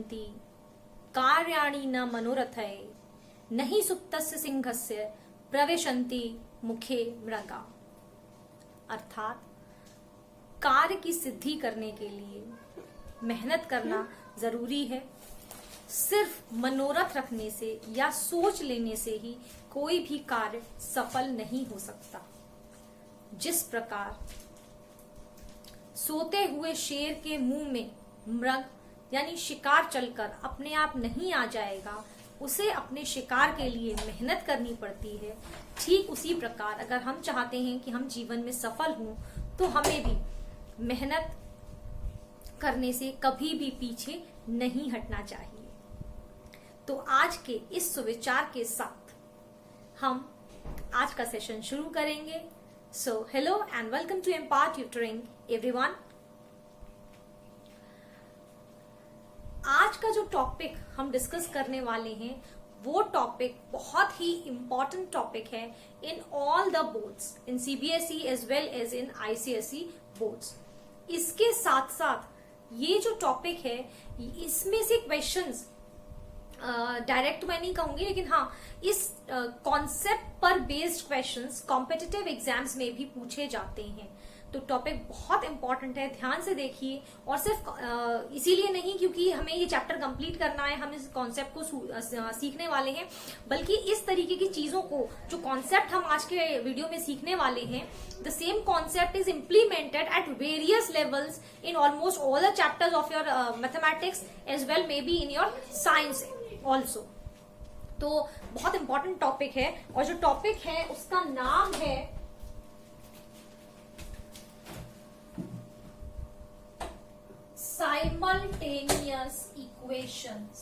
भवन्ति कार्याणि न मनोरथै नहि सुप्तस्य सिंहस्य प्रविशन्ति मुखे मृगा। अर्थात कार्य की सिद्धि करने के लिए मेहनत करना जरूरी है। सिर्फ मनोरथ रखने से या सोच लेने से ही कोई भी कार्य सफल नहीं हो सकता। जिस प्रकार सोते हुए शेर के मुंह में मृग यानी शिकार चलकर अपने आप नहीं आ जाएगा, उसे अपने शिकार के लिए मेहनत करनी पड़ती है। ठीक उसी प्रकार अगर हम चाहते हैं कि हम जीवन में सफल हों तो हमें भी मेहनत करने से कभी भी पीछे नहीं हटना चाहिए। तो आज के इस सुविचार के साथ हम आज का सेशन शुरू करेंगे। So hello and welcome to Empower Tutoring everyone. आज का जो टॉपिक हम डिस्कस करने वाले हैं वो टॉपिक बहुत ही इंपॉर्टेंट टॉपिक है in all the boards, in CBSE as well as in ICSE boards. इसके साथ साथ ये जो टॉपिक है इसमें से क्वेश्चंस डायरेक्ट मैं नहीं कहूंगी, लेकिन हाँ इस कॉन्सेप्ट पर बेस्ड क्वेश्चंस कॉम्पिटिटिव एग्जाम्स में भी पूछे जाते हैं। तो टॉपिक बहुत इंपॉर्टेंट है, ध्यान से देखिए। और सिर्फ इसीलिए नहीं क्योंकि हमें ये चैप्टर कंप्लीट करना है, हम इस कॉन्सेप्ट को सीखने वाले हैं, बल्कि इस तरीके की चीजों को जो कॉन्सेप्ट हम आज के वीडियो में सीखने वाले हैं, the same concept is implemented at various levels in almost all the chapters of your mathematics as well may be in your science also. तो बहुत इंपॉर्टेंट टॉपिक है और जो टॉपिक है उसका नाम है साइमल्टेनियस इक्वेशंस।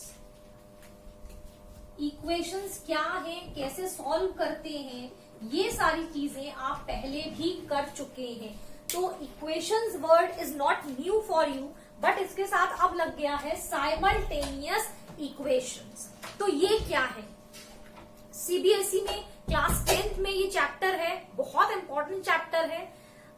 इक्वेशंस क्या है, कैसे सॉल्व करते हैं, ये सारी चीजें आप पहले भी कर चुके हैं। तो equations word is not new for you, but इसके साथ अब लग गया है साइमल्टेनियस इक्वेशंस। तो ये क्या है? सीबीएसई में क्लास 10th में ये चैप्टर है, बहुत इंपॉर्टेंट चैप्टर है।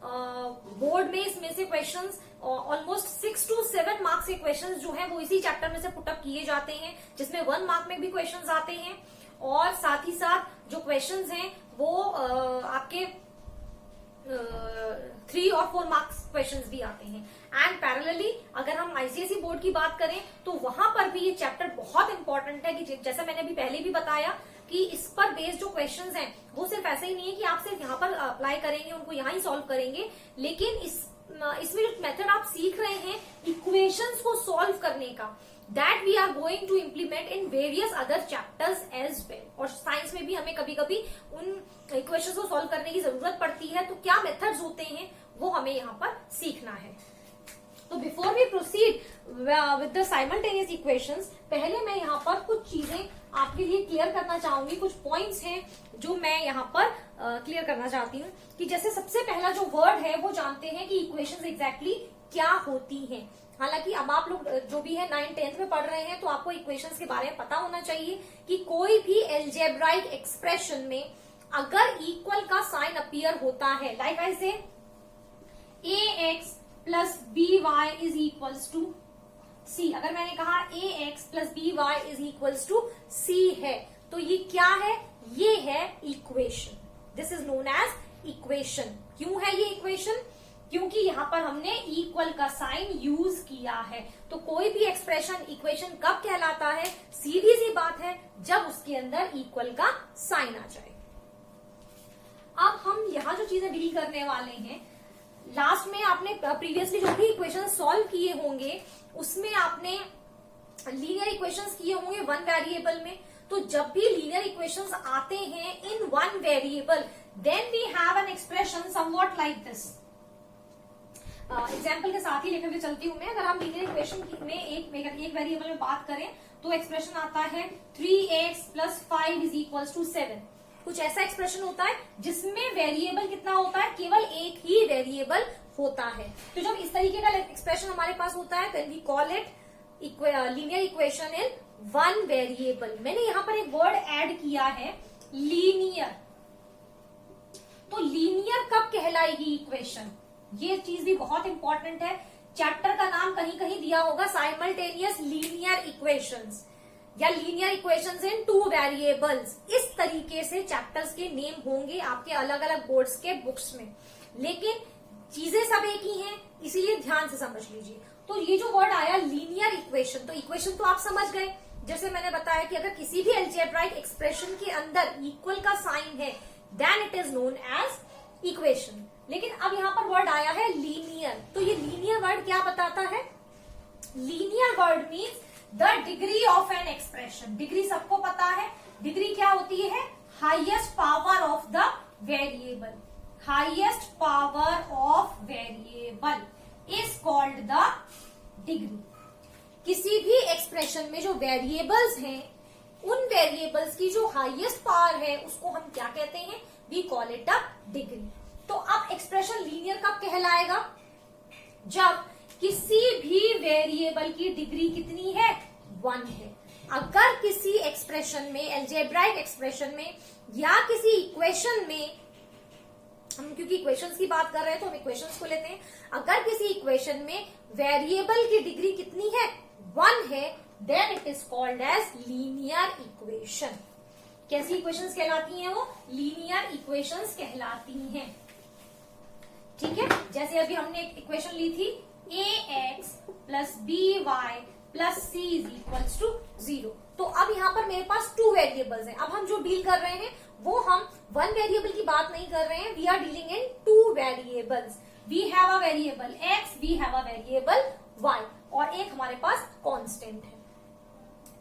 बोर्ड में इसमें से क्वेश्चंस ऑलमोस्ट 6 to 7 मार्क्स के क्वेश्चंस जो हैं वो इसी चैप्टर में से पुटअप किए जाते हैं, जिसमें 1 मार्क में भी क्वेश्चंस आते हैं और साथ ही साथ जो क्वेश्चंस हैं वो आपके 3 और 4 मार्क्स क्वेश्चंस भी आते हैं। एंड पैरेलली अगर हम आईसीएसई बोर्ड की बात करें तो वहां पर भी ये चैप्टर बहुत इंपॉर्टेंट है कि जैसा मैंने अभी पहले भी बताया कि इस पर बेस्ड जो क्वेश्चंस हैं वो सिर्फ ऐसे ही नहीं है कि आप सिर्फ यहाँ पर अप्लाई करेंगे, उनको यहाँ ही सॉल्व करेंगे, लेकिन इसमें जो मेथड आप सीख रहे हैं इक्वेशंस को सॉल्व करने का, that we are going to implement in various other chapters as well. और साइंस में भी हमें कभी कभी उन इक्वेशंस को सॉल्व करने की जरूरत पड़ती है, तो क्या मेथड्स होते हैं वो हमें यहाँ पर सीखना है। तो before we proceed with the simultaneous equations, पहले मैं यहाँ पर कुछ चीजें आपके लिए क्लियर करना चाहूंगी। कुछ पॉइंट्स हैं जो मैं यहाँ पर क्लियर करना चाहती हूँ कि जैसे सबसे पहला जो वर्ड है वो जानते हैं कि इक्वेशंस एग्जैक्टली क्या होती हैं। हालांकि अब आप लोग जो भी है 9th 10th में पढ़ रहे हैं तो आपको इक्वेशंस के बारे में पता होना चाहिए कि कोई भी एल्जेब्राइक एक्सप्रेशन में अगर इक्वल का साइन अपीयर होता है, like I say ax plus by is equals to c। अगर मैंने कहा ax plus by is equals to c है तो ये क्या है? ये है equation. This is known as equation. क्यों है ये इक्वेशन? क्योंकि यहाँ पर हमने इक्वल का साइन यूज किया है। तो कोई भी एक्सप्रेशन इक्वेशन कब कहलाता है? सीधी सी बात है, जब उसके अंदर इक्वल का साइन आ जाए। अब हम यहाँ जो चीजें डील करने वाले हैं, लास्ट में आपने प्रीवियसली जो भी इक्वेशन सॉल्व किए होंगे उसमें आपने लीनियर इक्वेशंस किए होंगे 1 वेरिएबल में। तो जब भी लीनियर इक्वेशंस आते हैं in 1 variable, then we have an expression something like this. Example के साथ ही लेकर के चलती हूं मैं। अगर हम लीनियर इक्वेशन में एक वेरिएबल में बात करें तो एक्सप्रेशन आता है 3x plus 5 is equals to 7। कुछ ऐसा एक्सप्रेशन होता है जिसमें वेरिएबल कितना होता है? केवल एक ही वेरिएबल होता है। तो जब इस तरीके का एक्सप्रेशन हमारे पास होता है then we call it linear equation in 1 variable. मैंने यहाँ पर एक वर्ड ऐड किया है लीनियर। तो लीनियर कब कहलाएगी इक्वेशन? ये चीज भी बहुत इंपॉर्टेंट है। चैप्टर का नाम कहीं कहीं दिया होगा साइमल्टेनियस लीनियर इक्वेशंस या लीनियर इक्वेशंस इन 2 वेरिएबल्स। इस तरीके से चैप्टर्स के नेम होंगे आपके अलग अलग बोर्ड्स के बुक्स में, लेकिन चीजें सब एक ही हैं, इसीलिए ध्यान से समझ लीजिए। तो ये जो वर्ड आया लीनियर इक्वेशन, तो इक्वेशन तो आप समझ गए। जैसे मैंने बताया कि अगर किसी भी अलजेब्राइक एक्सप्रेशन के अंदर इक्वल का साइन है then it is known as equation. लेकिन अब यहां पर वर्ड आया है लीनियर, तो ये लीनियर वर्ड क्या बताता है? Linear word means the degree of an expression. Degree सबको पता है, डिग्री क्या होती है? Highest power of the variable. Highest power of variable is called the degree. किसी भी एक्सप्रेशन में जो वेरिएबल्स हैं, उन वेरिएबल्स की जो हाईएस्ट पावर है उसको हम क्या कहते हैं? We call it a degree. तो अब एक्सप्रेशन लीनियर कब कहलाएगा? जब किसी भी वेरिएबल की डिग्री कितनी है? 1 है। अगर किसी एक्सप्रेशन में, अलजेब्राइक एक्सप्रेशन में या किसी इक्वेशन में, हम क्योंकि इक्वेशंस की बात कर रहे हैं तो हम इक्वेशंस को लेते हैं, अगर किसी इक्वेशन में वेरिएबल की डिग्री कितनी है? 1 है, then it is called as linear equation. कैसी इक्वेशंस कहलाती हैं वो? लीनियर इक्वेशंस कहलाती हैं। ठीक है, जैसे अभी हमने एक इक्वेशन ली थी ax plus by plus c is equals to 0। तो अब यहां पर मेरे पास 2 वेरिएबल्स हैं। अब हम जो डील कर रहे हैं वो हम 1 वेरिएबल की बात नहीं कर रहे हैं, we are dealing in 2 variables. We have a variable x, we have a variable y, और एक हमारे पास कांस्टेंट है।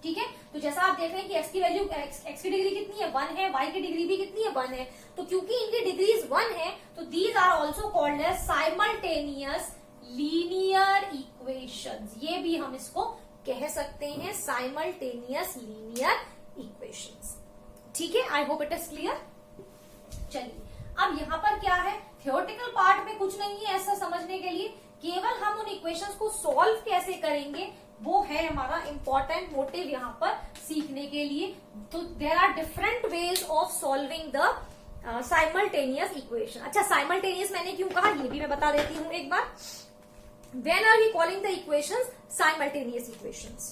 ठीक है, तो जैसा आप देख रहे हैं कि x की वैल्यू, x की डिग्री कितनी है? 1 है, y की डिग्री भी कितनी है? 1 है। तो क्योंकि इनकी डिग्रीज 1 है तो these are also called as simultaneous linear equations. ये भी हम इसको कह सकते हैं साइमल्टेनियस लीनियर इक्वेशंस। ठीक है, I hope it is clear. चलिए, अब यहाँ पर क्या है? थ्योरेटिकल पार्ट में कुछ नहीं है ऐसा समझने के लिए, केवल हम उन इक्वेशंस को सॉल्व कैसे करेंगे वो है हमारा इंपॉर्टेंट मोटिव यहाँ पर सीखने के लिए। तो there are different ways of solving the simultaneous equation. अच्छा, साइमल्टेनियस मैंने क्यों कहा ये भी मैं बता देती हूँ एक बार। When are we calling the equations simultaneous equations?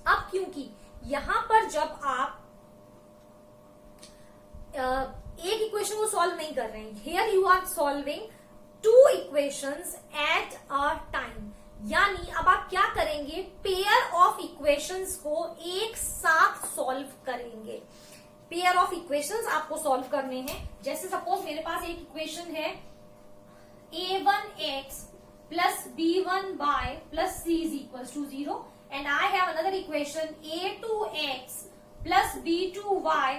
अब क्योंकि यहां पर जब आप एक इक्वेशन को सॉल्व नहीं कर रहे हैं, here you are solving 2 equations at a time. यानी अब आप क्या करेंगे? पेयर ऑफ इक्वेशंस को एक साथ सॉल्व करेंगे। पेयर ऑफ इक्वेशंस आपको सॉल्व करने हैं। जैसे सपोज मेरे पास एक इक्वेशन है a1x plus b1y plus c is equal to 0 and I have another equation a2x plus b2y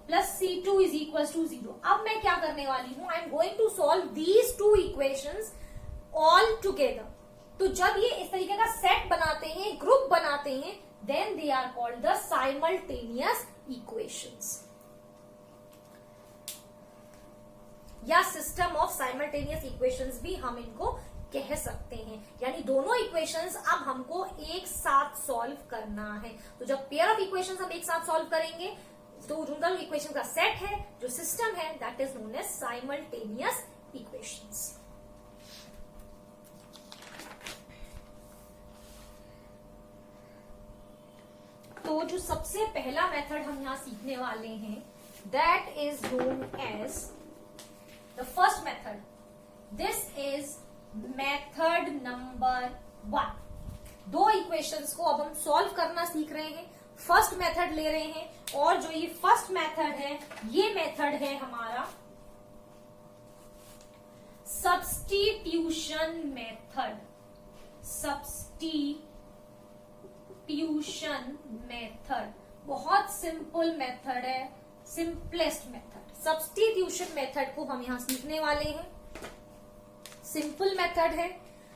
plus c2 is equal to 0। अब मैं क्या करने वाली हूं? I am going to solve these 2 equations all together. तो जब ये इस तरीके का सेट बनाते हैं, ग्रुप बनाते हैं, then they are called the simultaneous equations या सिस्टम ऑफ साइमल्टेनियस इक्वेशंस भी हम इनको कह सकते हैं। यानी दोनों इक्वेशंस अब हमको एक साथ सॉल्व करना है। तो जब पेयर ऑफ इक्वेशंस हम एक साथ सॉल्व करेंगे तो उनका इक्वेशन का सेट है, जो सिस्टम है, that is known as simultaneous equations. तो जो सबसे पहला मेथड हम यहां सीखने वाले हैं that is known as the first method. This is method number 1। 2 equations को अब हम सॉल्व करना सीख रहे हैं, फर्स्ट मेथड ले रहे हैं, और जो ये फर्स्ट मेथड है ये मेथड है हमारा सब्स्टिट्यूशन मेथड। सब्स्टिट्यूशन मेथड बहुत सिंपल मेथड है, सिंपलेस्ट मेथड। सब्स्टिट्यूशन मेथड को हम यहां सीखने वाले हैं। सिंपल मेथड है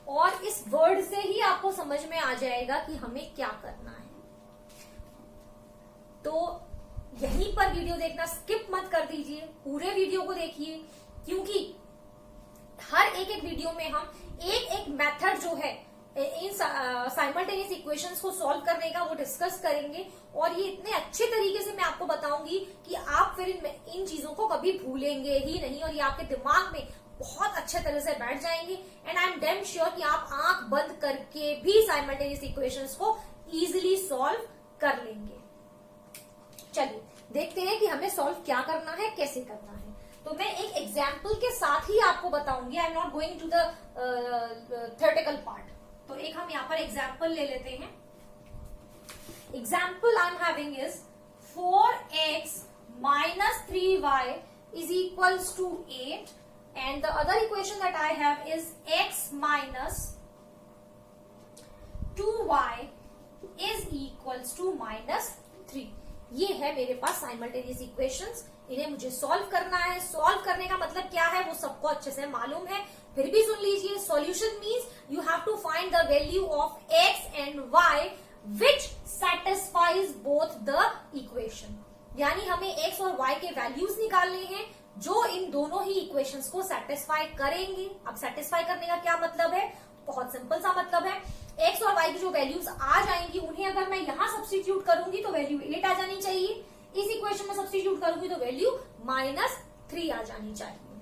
और इस वर्ड से ही आपको समझ में आ जाएगा कि हमें क्या करना है। तो यहीं पर वीडियो देखना स्किप मत कर दीजिए, पूरे वीडियो को देखिए, क्योंकि हर एक वीडियो में हम एक मेथड जो है इन साइमल्टेनियस इक्वेशंस को सॉल्व करने का वो डिस्कस करेंगे, और ये इतने अच्छे तरीके से मैं आपको बताऊंगी कि आप फिर इन चीजों को कभी भूलेंगे ही नहीं, और ये आपके दिमाग में बहुत अच्छे तरह से बैठ जाएंगे and I am damn sure कि आप आंख बंद करके भी साइमल्टेनियस इक्वेशंस को इजीली सॉल्व कर लेंगे। चलिए देखते हैं कि हमें सॉल्व क्या करना है, कैसे करना है। तो मैं एक एग्जाम्पल के साथ ही आपको बताऊंगी, I am not going to the theoretical part. तो एक हम यहाँ पर एग्जाम्पल ले लेते हैं। Example I am having is 4x minus 3y is equals to 8 and the other equation that I have is x minus 2y is equals to minus 3। ये है मेरे पास साइमल्टेनियस इक्वेशंस, इन्हें मुझे सॉल्व करना है। सॉल्व करने का मतलब क्या है वो सबको अच्छे से मालूम है, फिर भी सुन लीजिए। Solution means you have to find the value of x and y which satisfies both the equation. यानी हमें x और y के वैल्यूज निकालने हैं जो इन दोनों ही इक्वेशंस को सेटिस्फाई करेंगे। अब सेटिस्फाई करने का क्या मतलब है, बहुत सिंपल सा मतलब है, x और y की जो वैल्यूज आ जाएंगी उन्हें अगर मैं यहां सब्स्टिट्यूट करूंगी तो वैल्यू 8 आ जानी चाहिए, इस इक्वेशन में सब्स्टिट्यूट करूंगी तो वैल्यू -3 आ जानी चाहिए।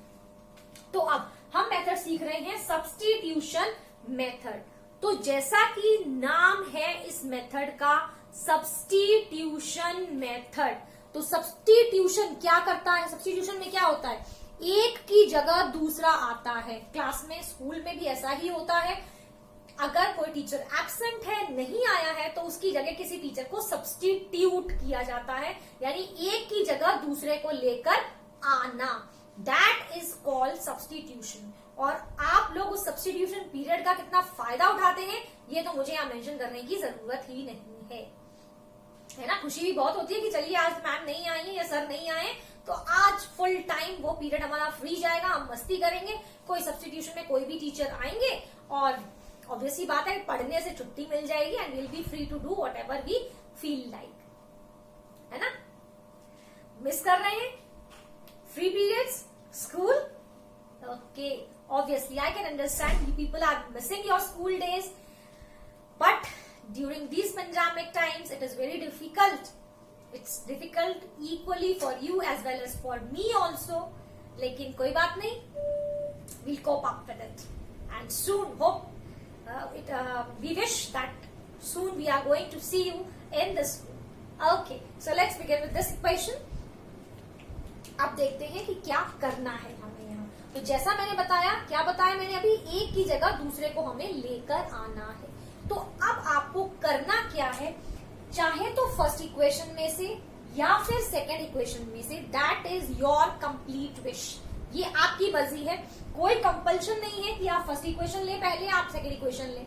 तो अब हम मेथड सीख रहे हैं सब्स्टिट्यूशन मेथड। तो जैसा कि नाम है इस मेथड का सब्स्टिट्यूशन मेथड, तो सब्स्टिट्यूशन क्या करता है, सब्स्टिट्यूशन में क्या होता है, एक की जगह दूसरा आता है। क्लास में, स्कूल में भी ऐसा ही होता है। अगर कोई टीचर एब्सेंट है, नहीं आया है, तो उसकी जगह किसी टीचर को सब्स्टिट्यूट किया जाता है, यानी एक की जगह दूसरे को लेकर आना। That is called substitution. और आप लोग उस सब्स्टिट्यूशन पीरियड का कितना फायदा उठाते हैं ये तो मुझे यहाँ मेंशन करने की जरूरत ही नहीं है ना। खुशी भी बहुत होती है कि चलिए आज मैम नहीं आई है या सर नहीं आए, तो आज फुल टाइम वो पीरियड हमारा फ्री जाएगा, हम मस्ती करेंगे। कोई सब्स्टिट्यूशन में कोई भी टीचर आएंगे और ऑब्वियसली बात है पढ़ने से छुट्टी मिल जाएगी and will be free to do whatever we feel like, है ना। मिस कर रहे हैं free periods school? Okay, obviously I can understand you people are missing your school days, but during these pandemic times it is very difficult. It's difficult equally for you as well as for me also. लेकिन कोई बात नहीं, we'll cope up with it and soon hope we wish that soon we are going to see you in the school. Okay, so let's begin with this equation. अब देखते हैं कि क्या करना है हमें यहाँ। तो जैसा मैंने बताया, क्या बताया मैंने अभी, एक की जगह दूसरे को हमें लेकर आना है। तो अब आपको करना क्या है, चाहे तो फर्स्ट इक्वेशन में से या फिर सेकेंड इक्वेशन में से, that is your complete wish. ये आपकी मर्जी है, कोई कंपल्शन नहीं है कि आप फर्स्ट इक्वेशन ले पहले, आप सेकेंड इक्वेशन ले।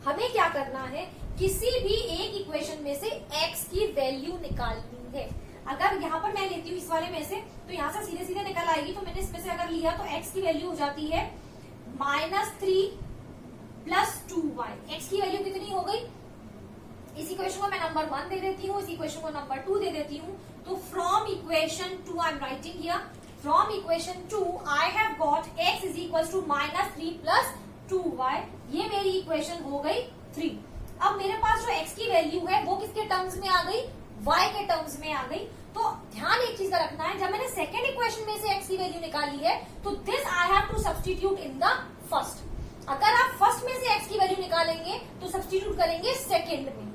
हमें क्या करना है, किसी भी एक इक्वेशन में से x की वैल्यू निकालनी है। अगर यहाँ पर मैं लेती हूँ इस वाले में से, तो यहाँ से सीधे सीधे निकल आएगी। तो मैंने इसमें से अगर लिया तो x की वैल्यू हो जाती है -3 + 2y। x की वैल्यू कितनी हो गई, इस इक्वेशन को मैं नंबर 1 दे देती हूँ, इस इक्वेशन को नंबर 2 दे देती हूँ। तो from equation 2 I am writing here, from equation 2 I have got x is equal to -3 + 2y। ये मेरी इक्वेशन हो गई 3। अब मेरे पास जो x की वैल्यू है वो किसके टर्म्स में आ गई, y के टर्म्स में आ गई। तो ध्यान एक चीज का रखना है, जब मैंने सेकेंड इक्वेशन में से x की वैल्यू निकाली है तो this I have to substitute in the first. अगर आप फर्स्ट में से x की वैल्यू निकालेंगे तो सब्स्टिट्यूट करेंगे सेकेंड में।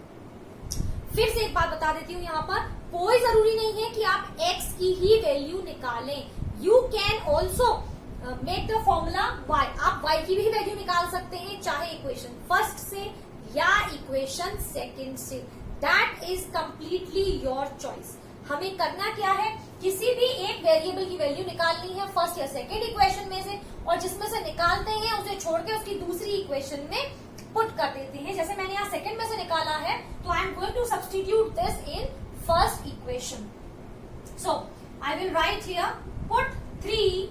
फिर से एक बात बता देती हूँ, यहाँ पर कोई जरूरी नहीं है कि आप x की ही वैल्यू निकालें। You can also make the formula y। आप y की भी वैल्यू निकाल सकते हैं, चाहे इक्वेशन फर्स्ट से या इक्वेशन सेकेंड से। That is completely your choice. हमें करना क्या है, किसी भी एक वेरिएबल की वैल्यू निकालनी है फर्स्ट या सेकेंड इक्वेशन में से, और जिसमें से निकालते हैं उसे छोड़ के उसकी दूसरी इक्वेशन में पुट कर देते हैं। जैसे मैंने यहाँ सेकेंड में से निकाला है तो I am going to substitute this in first equation. So I will write here put 3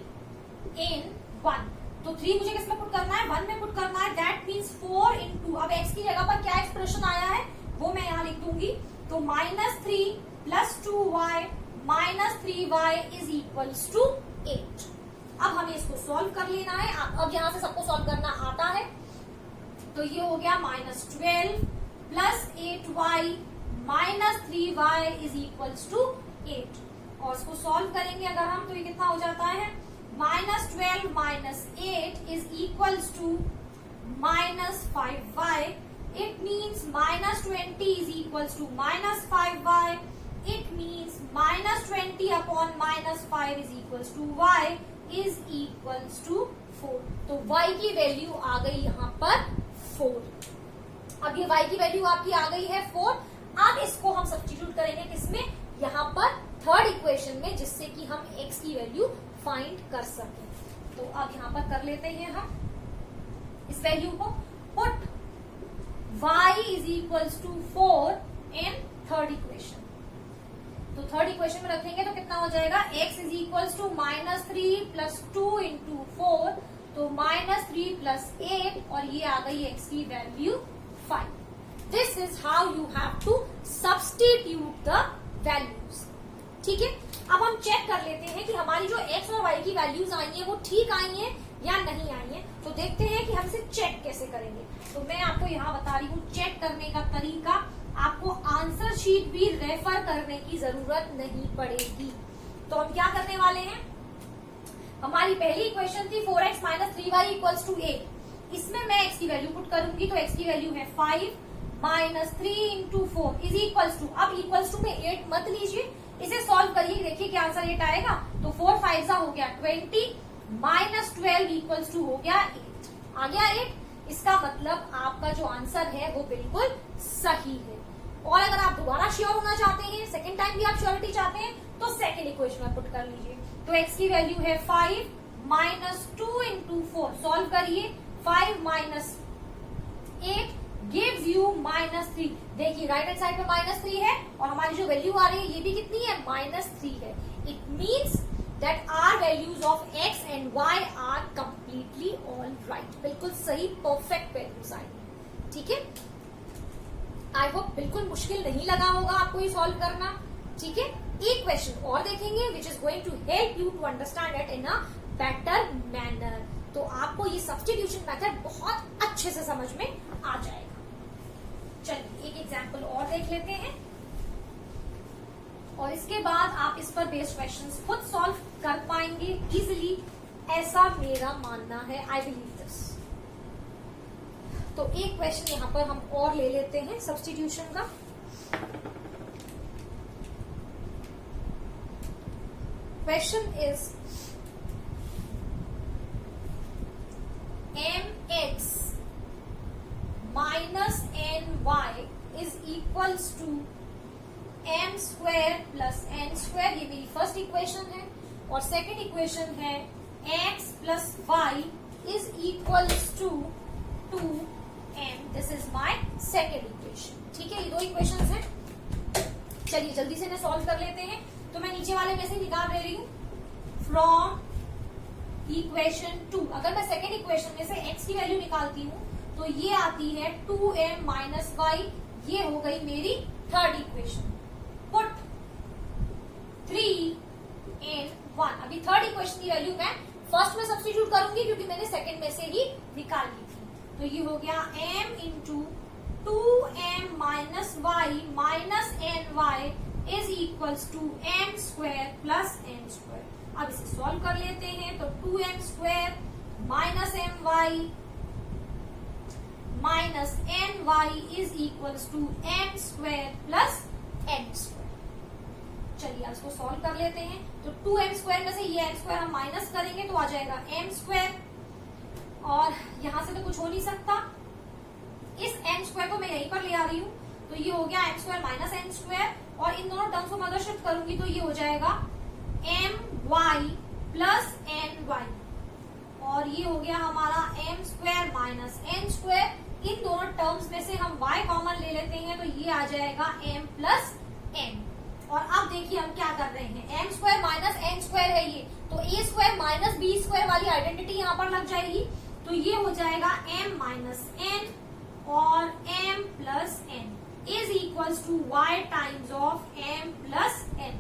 in 1। तो 3 मुझे किसमें पुट करना है, 1 में पुट करना है। दैट मीन्स 4 × अब x की जगह पर क्या एक्सप्रेशन आया है वो मैं यहाँ लिख दूंगी। तो -3 + 2y -3y is equals to 8। अब हमें इसको सॉल्व कर लेना है। अब यहाँ से सबको सॉल्व करना आता है। तो ये हो गया -12 + 8y -3y is equals to 8। और इसको सॉल्व करेंगे अगर हम, तो ये कितना हो जाता है -12 minus 8 is equals to -5y. It means -20 is equals to -5y. It means -20 upon -5 is equals to y is equals to 4. तो y की वैल्यू आ गई यहाँ पर 4. अब ये y की वैल्यू आपकी आ गई है 4. अब इसको हम सब्स्टिट्यूट करेंगे किसमें, यहाँ पर थर्ड इक्वेशन में, जिससे कि हम x की वैल्यू फाइंड कर सकें. तो अब यहाँ पर कर लेते हैं हम इस वैल्यू को. Put y is equals to 4 in third equation. तो थर्ड इक्वेशन में रखेंगे तो कितना हो जाएगा, x is equals to -3 plus 2 into 4, तो -3 प्लस 8, और ये आ गई x की value 5. This is how you have to substitute the values. ठीक है. अब हम चेक कर लेते हैं कि हमारी जो x और y की वैल्यूज आई हैं वो ठीक आई हैं या नहीं आई हैं. तो देखते हैं कि हम इसे चेक कैसे करेंगे. तो मैं आपको यहाँ बता रही हूँ चेक करने का तरीका. आपको आंसर शीट भी रेफर करने की जरूरत नहीं पड़ेगी. तो हम क्या करने वाले हैं, हमारी पहली इक्वेशन थी 4x minus 3y equals to 8. इसमें मैं x की वैल्यू पुट करूंगी. तो x की वैल्यू है 5 minus 3 into 4 is equals to, अब इक्वल्स टू में 8 मत लीजिए, इसे सॉल्व करिए, देखिए क्या आंसर 8 आएगा. तो 4 5 हो गया 20 माइनस 12 इक्वल्स टू हो गया 8. आ गया 8. इसका मतलब आपका जो आंसर है वो बिल्कुल सही है. और अगर आप दोबारा श्योर होना चाहते हैं, सेकेंड टाइम भी आप श्योरिटी चाहते हैं, तो सेकेंड इक्वेशन में पुट कर लीजिए. तो x की वैल्यू है 5 माइनस 2 इंटू 4, सॉल्व करिए. 5 माइनस 8 गिव्स यू -3. देखिए राइट हैंड साइड पे -3 है, और हमारी जो वैल्यू आ रही है ये भी कितनी है, -3 है. It means that are values of x and y are completely all right. बिल्कुल सही, परफेक्ट वैल्यूज आई. ठीक है. आई होप बिल्कुल मुश्किल नहीं लगा होगा आपको ये सॉल्व करना. ठीक है. एक क्वेश्चन और देखेंगे which is going to help you to understand it in a better manner. तो आपको ये सब्स्टिट्यूशन मेथड बहुत अच्छे से समझ में आ जाएगा. चलिए एक एग्जाम्पल और देख लेते हैं, और इसके बाद आप इस पर बेस्ड क्वेश्चंस खुद सॉल्व कर पाएंगे इजिली, ऐसा मेरा मानना है. I believe this. तो एक क्वेश्चन यहां पर हम और ले लेते हैं सब्स्टिट्यूशन का. Question is mx minus ny is equals to m square plus n square. ये मेरी फर्स्ट इक्वेशन है. और सेकेंड इक्वेशन है x plus y is equals to 2m. This is my second equation. ठीक है. ये दो इक्वेशंस हैं. चलिए जल्दी से इन्हें सॉल्व कर लेते हैं. तो मैं नीचे वाले में से निकाल ले रही हूँ. फ्रॉम इक्वेशन 2, अगर मैं सेकेंड इक्वेशन में से x की वैल्यू निकालती हूँ तो ये आती है 2m माइनस वाई. ये हो गई मेरी थर्ड इक्वेशन. Put 3 in 1. अभी थर्ड इक्वेशन की वैल्यू मैं फर्स्ट में सब्स्टिट्यूट करूंगी क्योंकि मैंने सेकेंड में से ही निकाल ली थी. तो ये हो गया m into 2m minus y minus n y is equals to m square plus n square. अब इसे सॉल्व कर लेते हैं. तो 2m square minus m y minus n y is equals to m square plus n square. चलिए अब इसको solve कर लेते हैं. तो 2m स्क्वायर में से ये m स्क्वायर हम माइनस करेंगे तो आ जाएगा m स्क्वायर, और यहां से तो कुछ हो नहीं सकता. इस m स्क्वायर को मैं यहीं पर ले आ रही हूं. तो ये हो गया m square minus n square, और इन दोनों टर्म्स को मैं अगर शिफ्ट करूंगी तो ये हो जाएगा m y plus n y, और ये हो गया हमारा m square minus n square. इन दोनों टर्म्स में से हम y कॉमन ले लेते हैं तो ये आ जाएगा m प्लस n. और अब देखिए हम क्या कर रहे हैं, m square minus n square है ये, तो a square minus b square वाली आइडेंटिटी यहाँ पर लग जाएगी. तो ये हो जाएगा m माइनस n और m plus n is equals to y times of m plus n.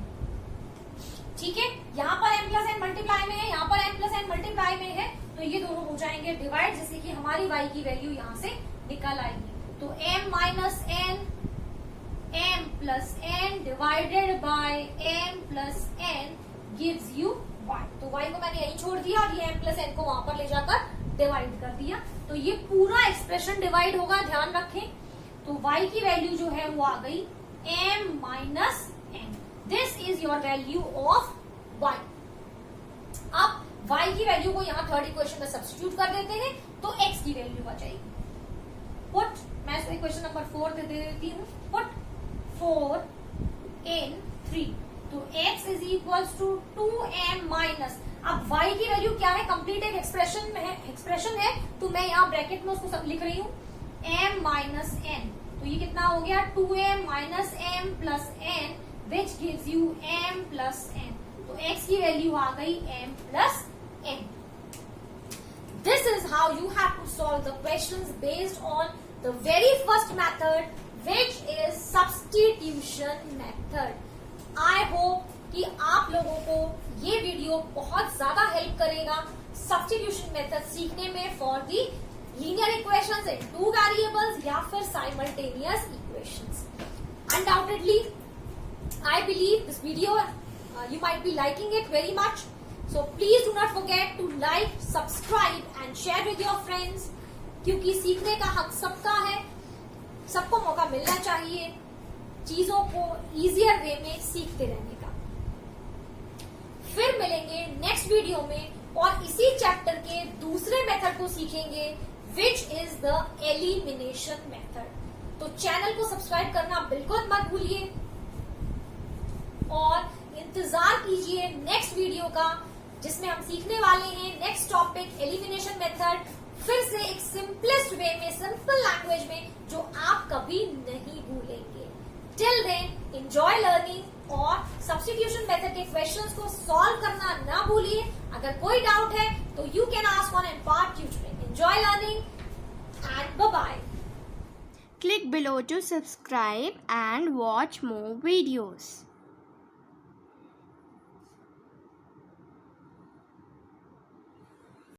ठीक है. यहाँ पर m प्लस n मल्टीप्लाई में है, यहाँ पर m प्लस n मल्टीप्लाई में है, तो ये दोनों हो जाएंगे डिवाइड, जिससे कि हमारी y की वैल्यू यहाँ से निकल आएगी. तो m minus n m plus n divided by m plus n gives you y, तो y को मैंने यहीं छोड़ दिया और ये m प्लस n को वहां पर ले जाकर डिवाइड कर दिया, तो ये पूरा एक्सप्रेशन डिवाइड होगा, ध्यान रखें। तो y की वैल्यू जो है वो आ गई m minus n। This is your value of y। अब y की वैल्यू को यहाँ थर्ड इक्वेशन में सब्स्टिट्यूट कर देते हैं, तो x की वैल्यू आ जाएगी। पुट, मैं इसको इक्वेशन नंबर 4 दे देती हूँ। पुट 4 in 3, तो x is equals to 2m minus, अब y की वैल्यू क्या है, कंप्लीट एक एक्सप्रेशन है, तो मैं यहाँ ब्रैकेट में उसको सब लिख रही हूँ m माइनस n, तो ये कितना हो गया 2m minus m plus n which gives you m plus n, तो x की वैल्यू आ गई m plus n। This is how you have to solve the questions based on the very first method, which is substitution method. I hope कि आप लोगों को ये video बहुत ज्यादा हेल्प करेगा substitution method सीखने में for the linear equations in two variables या फिर simultaneous equations. Undoubtedly, I believe this video you might be liking it very much. So please do not forget to like, subscribe and share with your friends, क्योंकि सीखने का हक सबका है, सबको मौका मिलना चाहिए चीजों को इजियर वे में सीखते रहने का। फिर मिलेंगे नेक्स्ट वीडियो में और इसी चैप्टर के दूसरे मेथड को सीखेंगे, which is the elimination method. तो चैनल को सब्सक्राइब करना बिल्कुल मत भूलिए और इंतजार कीजिए नेक्स्ट वीडियो का, जिसमें हम सीखने वाले हैं नेक्स्ट टॉपिक एलिमिनेशन मेथड, फिर से एक सिंपलेस्ट वे में, सिंपल लैंग्वेज में, जो आप कभी नहीं भूलेंगे। टिल देन एंजॉय लर्निंग और सब्स्टिट्यूशन मेथड के क्वेश्चंस को सॉल्व करना ना भूलिए। अगर कोई डाउट है तो you can ask on empowered tutoring. Enjoy learning and bye bye. Click below to subscribe and watch more videos.